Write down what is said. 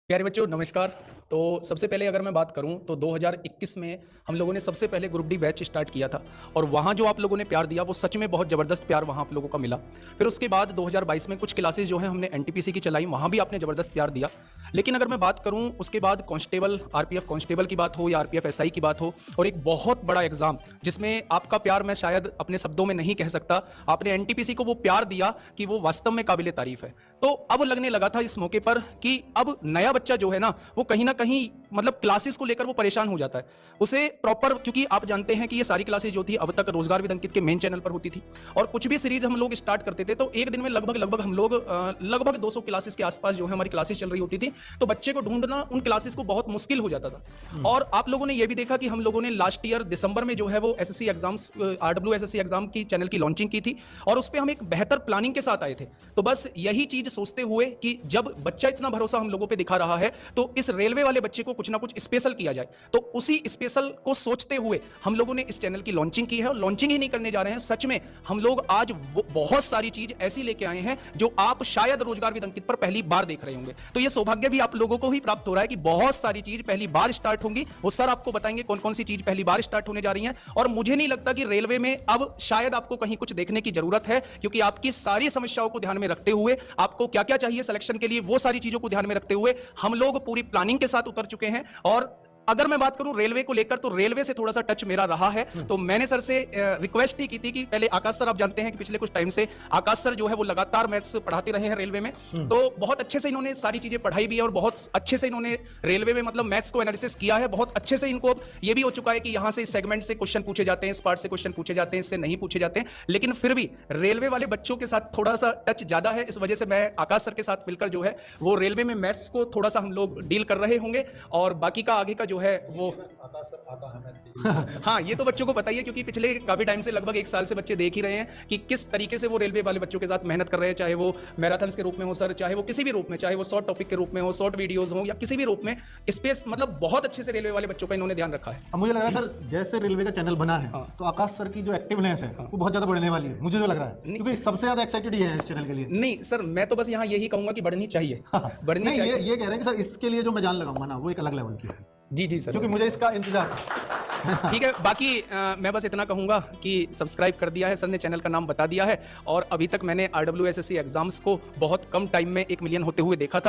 प्यारे बच्चों नमस्कार। तो सबसे पहले अगर मैं बात करूं तो 2021 में हम लोगों ने सबसे पहले ग्रुप डी बैच स्टार्ट किया था और वहां जो आप लोगों ने प्यार दिया वो सच में बहुत ज़बरदस्त प्यार वहां आप लोगों का मिला। फिर उसके बाद 2022 में कुछ क्लासेस जो हैं हमने एनटीपीसी की चलाई, वहां भी आपने ज़बरदस्त प्यार दिया। लेकिन अगर मैं बात करूं उसके बाद कांस्टेबल आरपीएफ कांस्टेबल की बात हो या आरपीएफ एसआई की बात हो और एक बहुत बड़ा एग्जाम जिसमें आपका प्यार मैं शायद अपने शब्दों में नहीं कह सकता, आपने एनटीपीसी को वो प्यार दिया कि वो वास्तव में काबिले तारीफ है। तो अब लगने लगा था इस मौके पर कि अब नया बच्चा जो है ना वो कहीं ना कहीं मतलब क्लासेस को लेकर वो परेशान हो जाता है उसे प्रॉपर, क्योंकि आप जानते हैं कि ये सारी क्लासेस जो थी अब तक रोजगार विद अंकित के मेन चैनल पर होती थी और कुछ भी सीरीज हम लोग स्टार्ट करते थे तो एक दिन में लगभग हम लोग लगभग 200 क्लासेस के आसपास जो है हमारी क्लासेस चल रही होती थी। तो बच्चे को ढूंढना उन क्लासेस को बहुत मुश्किल हो जाता था। और आप लोगों ने ये भी देखा कि हम लोगों ने लास्ट ईयर दिसंबर में जो है वो SSC exams RW SSC exam की चैनल की लॉन्चिंग की थी और उस पर हम एक बेहतर प्लानिंग के साथ आए थे। तो बस यही चीज सोचते हुए कि जब बच्चा इतना भरोसा हम लोगों पे दिखा रहा है तो इस रेलवे वाले बच्चे को कुछ ना कुछ स्पेशल किया जाए, तो उसी स्पेशल को सोचते हुए हम लोगों ने इस चैनल की लॉन्चिंग की है। और लॉन्चिंग ही नहीं करने जा रहे हैं, सच में हम लोग आज बहुत सारी चीज ऐसी लेके आए हैं जो आप शायद रोजगार विद अंकित पर पहली बार देख रहे होंगे। तो ये सौभाग्य भी आप लोगों को ही प्राप्त हो रहा है कि बहुत सारी चीज पहली बार स्टार्ट होंगी। वो सर आपको बताएंगे कौन कौन सी चीज पहली बार स्टार्ट होने जा रही है। और मुझे नहीं लगता कि रेलवे में अब शायद आपको कहीं कुछ देखने की जरूरत है, क्योंकि आपकी सारी समस्याओं को ध्यान में रखते हुए आपको क्या क्या चाहिए सिलेक्शन के लिए वो सारी चीजों को ध्यान में रखते हुए हम लोग पूरी प्लानिंग के साथ उतर चुके हैं। और अगर मैं बात करूं रेलवे को लेकर तो रेलवे से थोड़ा सा टच मेरा रहा है। तो मैंने सर से रिक्वेस्ट ही की थी कि पहले आकाश सर, आप जानते हैं कि पिछले कुछ टाइम से आकाश सर जो है वो लगातार मैथ्स पढ़ाते रहे हैं रेलवे में, तो बहुत अच्छे से इन्होंने सारी चीजें पढ़ाई भी है और बहुत अच्छे से इन्होंने रेलवे में मतलब मैथ्स को एनालिसिस किया है। बहुत अच्छे से इनको ये भी हो चुका है कि यहाँ से इस सेगमेंट से क्वेश्चन पूछे जाते हैं, इस पार्ट से क्वेश्चन पूछे जाते हैं, इससे नहीं पूछे जाते हैं। लेकिन फिर भी रेलवे वाले बच्चों के साथ थोड़ा सा टच ज्यादा है, इस वजह से मैं आकाश सर के साथ मिलकर जो है वो रेलवे में मैथ्स को थोड़ा सा हम लोग डील कर रहे होंगे और बाकी का आगे का जो है वो हाँ, ये तो बच्चों को पता ही है, क्योंकि पिछले काफी टाइम से लगभग 1 साल से बच्चे देख ही रहे हैं कि किस तरीके से वो रेलवे वाले बच्चों के साथ मेहनत कर रहे हैं, चाहे वो मैराथन्स के रूप में हो सर, चाहे वो किसी भी रूप में, चाहे वो शॉर्ट टॉपिक के रूप में हो, शॉर्ट वीडियोस हो या किसी भी रूप में स्पेस, मतलब बहुत अच्छे से रेलवे वाले बच्चों का इन्होंने ध्यान रखा है। अब मुझे लग रहा है सर जैसे रेलवे का चैनल बना है तो आकाश सर की जो एक्टिवनेस है वो बहुत ज्यादा बढ़ने वाली है, मुझे जो लग रहा है, क्योंकि सबसे ज्यादा एक्साइटेड है इस चैनल के लिए। नहीं सर, मैं तो बस यहाँ यही कहूंगा कि बढ़नी चाहिए, बढ़नी चाहिए। ये कह रहे हैं कि सर इसके लिए जो मैं जान लगाऊंगा ना वो एक अलग लेवल की है। जी सर, क्योंकि मुझे इसका इंतजार है। ठीक है, बाकी मैं बस इतना कहूंगा कि सब्सक्राइब कर दिया है सर ने, चैनल का नाम बता दिया है और अभी तक मैंने आरडब्ल्यू एसएससी एग्जाम्स को बहुत कम टाइम में 1 मिलियन होते हुए देखा था।